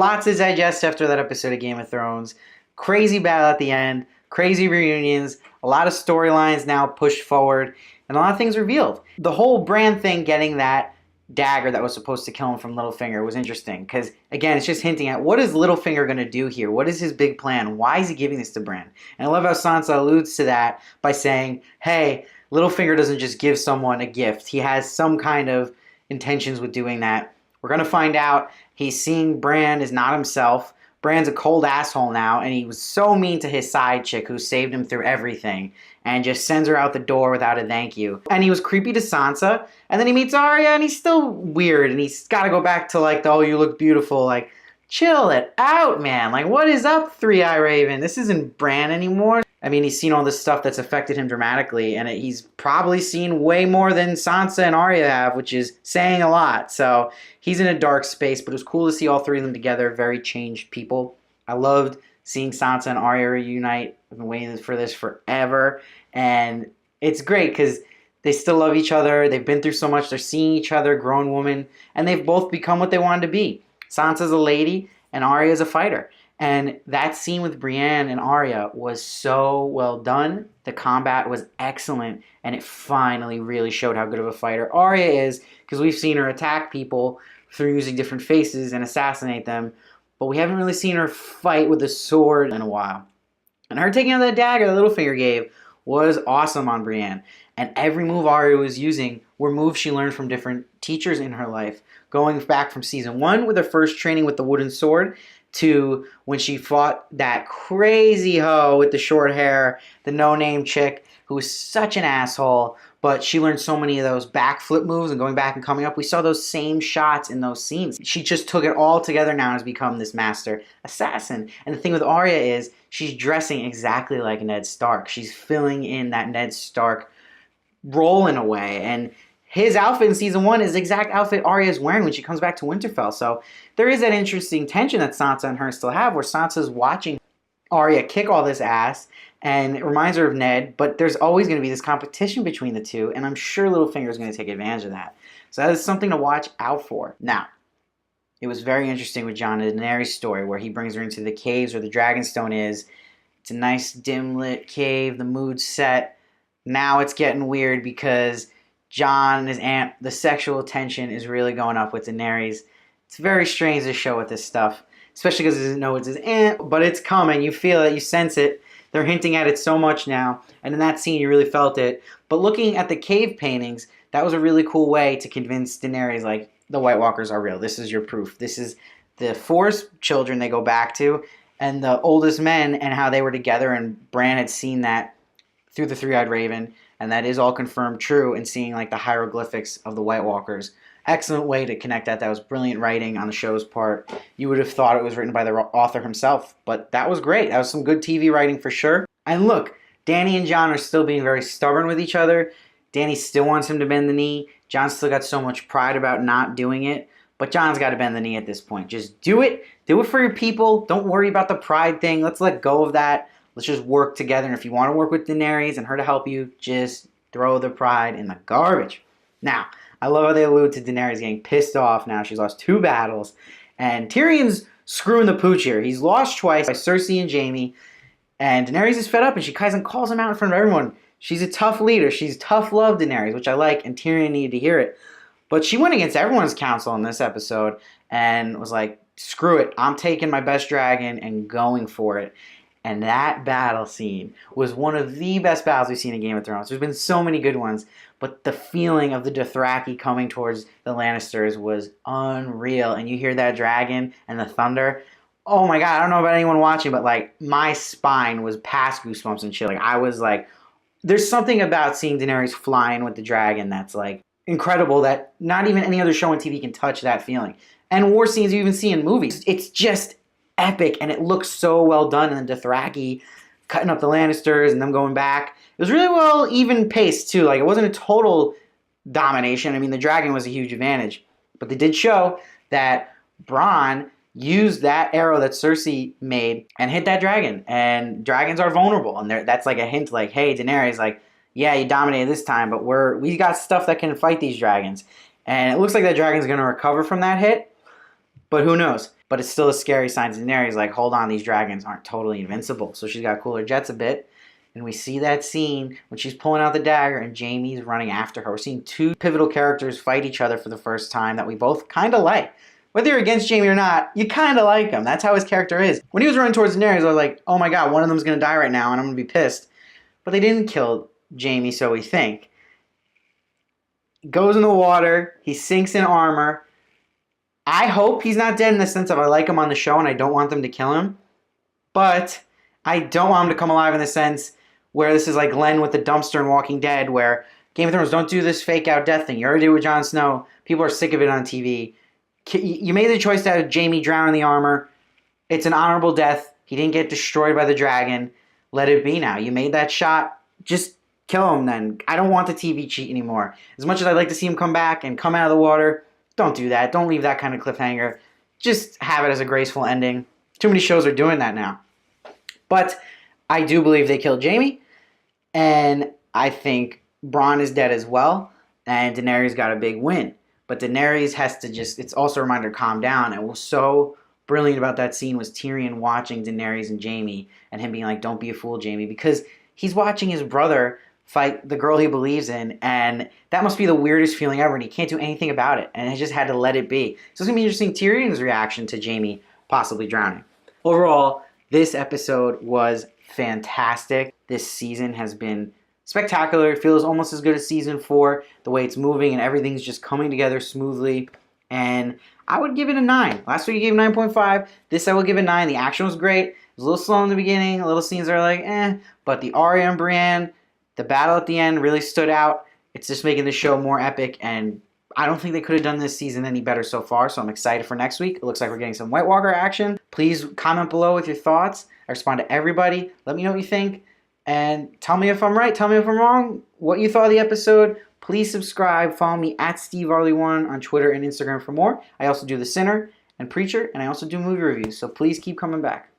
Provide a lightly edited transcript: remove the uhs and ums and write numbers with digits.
Lots to digest after that episode of Game of Thrones. Crazy battle at the end, crazy reunions, a lot of storylines now pushed forward, and a lot of things revealed. The whole Bran thing, getting that dagger that was supposed to kill him from Littlefinger, was interesting because, again, it's just hinting at what is Littlefinger going to do here? What is his big plan? Why is he giving this to Bran? And I love how Sansa alludes to that by saying, hey, Littlefinger doesn't just give someone a gift. He has some kind of intentions with doing that. We're going to find out. He's seeing Bran is not himself. Bran's a cold asshole now, and he was so mean to his side chick who saved him through everything and just sends her out the door without a thank you. And he was creepy to Sansa, and then he meets Arya, and he's still weird, and he's got to go back to, like, the, oh, you look beautiful, like, chill it out, man. Like, what is up, Three-Eye Raven? This isn't Bran anymore. I mean, he's seen all this stuff that's affected him dramatically, and he's probably seen way more than Sansa and Arya have, which is saying a lot. So he's in a dark space, but it was cool to see all three of them together, very changed people. I loved seeing Sansa and Arya reunite. I've been waiting for this forever, and it's great because they still love each other. They've been through so much. They're seeing each other, grown women, and they've both become what they wanted to be. Sansa's a lady, and Arya's a fighter. And that scene with Brienne and Arya was so well done. The combat was excellent, and it finally really showed how good of a fighter Arya is, because we've seen her attack people through using different faces and assassinate them, but we haven't really seen her fight with a sword in a while. And her taking out that dagger that Littlefinger gave was awesome on Brienne. And every move Arya was using were moves she learned from different teachers in her life, going back from season 1 with her first training with the wooden sword, to when she fought that crazy hoe with the short hair, the no-name chick who was such an asshole, but she learned so many of those backflip moves and going back and coming up. We saw those same shots in those scenes. She just took it all together now and has become this master assassin. And the thing with Arya is she's dressing exactly like Ned Stark. She's filling in that Ned Stark role in a way, and his outfit in season 1 is the exact outfit Arya is wearing when she comes back to Winterfell. So there is that interesting tension that Sansa and her still have, where Sansa's watching Arya kick all this ass, and it reminds her of Ned, but there's always going to be this competition between the two, and I'm sure Littlefinger is going to take advantage of that. So that is something to watch out for. Now, it was very interesting with Jon and Daenerys' story, where he brings her into the caves where the Dragonstone is. It's a nice dim-lit cave, the mood's set. Now it's getting weird because Jon and his aunt, the sexual tension is really going up with Daenerys. It's very strange to show with this stuff, especially because he doesn't know it's his aunt, but it's coming. You feel it, you sense it. They're hinting at it so much now, and in that scene you really felt it. But looking at the cave paintings, that was a really cool way to convince Daenerys, like, the White Walkers are real. This is your proof. This is the Forest children they go back to, and the oldest men, and how they were together, and Bran had seen that through the Three-Eyed Raven, and that is all confirmed true, and seeing, like, the hieroglyphics of the White Walkers. Excellent way to connect that. That was brilliant writing on the show's part. You would have thought it was written by the author himself, but that was great. That was some good TV writing for sure. And look, Dany and Jon are still being very stubborn with each other. Dany still wants him to bend the knee. Jon's still got so much pride about not doing it, but Jon's got to bend the knee at this point. Just do it. Do it for your people. Don't worry about the pride thing. Let's let go of that. Let's just work together. And if you want to work with Daenerys and her to help you, just throw the pride in the garbage. Now, I love how they allude to Daenerys getting pissed off now. She's lost 2 battles. And Tyrion's screwing the pooch here. He's lost twice by Cersei and Jaime. And Daenerys is fed up, and she calls him out in front of everyone. She's a tough leader. She's tough love, Daenerys, which I like, and Tyrion needed to hear it. But she went against everyone's counsel in this episode and was like, screw it. I'm taking my best dragon and going for it. And that battle scene was one of the best battles we've seen in Game of Thrones. There's been so many good ones, but the feeling of the Dothraki coming towards the Lannisters was unreal. And you hear that dragon and the thunder. Oh my God, I don't know about anyone watching, but like my spine was past goosebumps and shit. Like I was like, there's something about seeing Daenerys flying with the dragon that's like incredible, that not even any other show on TV can touch that feeling. And war scenes you even see in movies. It's just epic, and it looks so well done. And the Dothraki cutting up the Lannisters and them going back. It was really well even paced too. Like it wasn't a total domination. I mean, the dragon was a huge advantage, but they did show that Bronn used that arrow that Cersei made and hit that dragon. And dragons are vulnerable, and that's like a hint, like, hey, Daenerys, like, yeah, you dominated this time, but we got stuff that can fight these dragons. And it looks like that dragon's going to recover from that hit, but who knows? but it's still a scary sign to Daenerys, like, hold on, these dragons aren't totally invincible. So she's got to cool her jets a bit. And we see that scene when she's pulling out the dagger and Jaime's running after her. We're seeing two pivotal characters fight each other for the first time that we both kind of like. Whether you're against Jaime or not, you kind of like him. That's how his character is. When he was running towards Daenerys, I was like, oh my god, one of them's going to die right now and I'm going to be pissed. But they didn't kill Jaime, so we think. Goes in the water. He sinks in armor. I hope he's not dead in the sense of I like him on the show and I don't want them to kill him. But I don't want him to come alive in the sense where this is like Glenn with the dumpster in Walking Dead, where Game of Thrones, don't do this fake out death thing. You already did with Jon Snow. People are sick of it on TV. You made the choice to have Jaime drown in the armor. It's an honorable death. He didn't get destroyed by the dragon. Let it be now. You made that shot. Just kill him then. I don't want the TV cheat anymore. As much as I'd like to see him come back and come out of the water, don't do that. Don't leave that kind of cliffhanger. Just have it as a graceful ending. Too many shows are doing that now. But I do believe they killed Jaime. And I think Bronn is dead as well. And Daenerys got a big win. But Daenerys has to just, it's also a reminder to calm down. And what was so brilliant about that scene was Tyrion watching Daenerys and Jaime and him being like, don't be a fool, Jaime. Because he's watching his brother fight the girl he believes in. And that must be the weirdest feeling ever. And he can't do anything about it. And he just had to let it be. So it's going to be interesting Tyrion's reaction to Jaime possibly drowning. Overall, this episode was fantastic. This season has been spectacular. It feels almost as good as season 4, the way it's moving and everything's just coming together smoothly. And I would give it a 9. Last week I gave 9.5. This I will give a 9. The action was great. It was a little slow in the beginning. Little scenes are like, eh. But the Arya and Brienne, the battle at the end really stood out. It's just making the show more epic. And I don't think they could have done this season any better so far. So I'm excited for next week. It looks like we're getting some White Walker action. Please comment below with your thoughts. I respond to everybody. Let me know what you think. And tell me if I'm right, tell me if I'm wrong, what you thought of the episode. Please subscribe. Follow me at SteveVarley1 on Twitter and Instagram for more. I also do The Sinner and Preacher, and I also do movie reviews, so please keep coming back.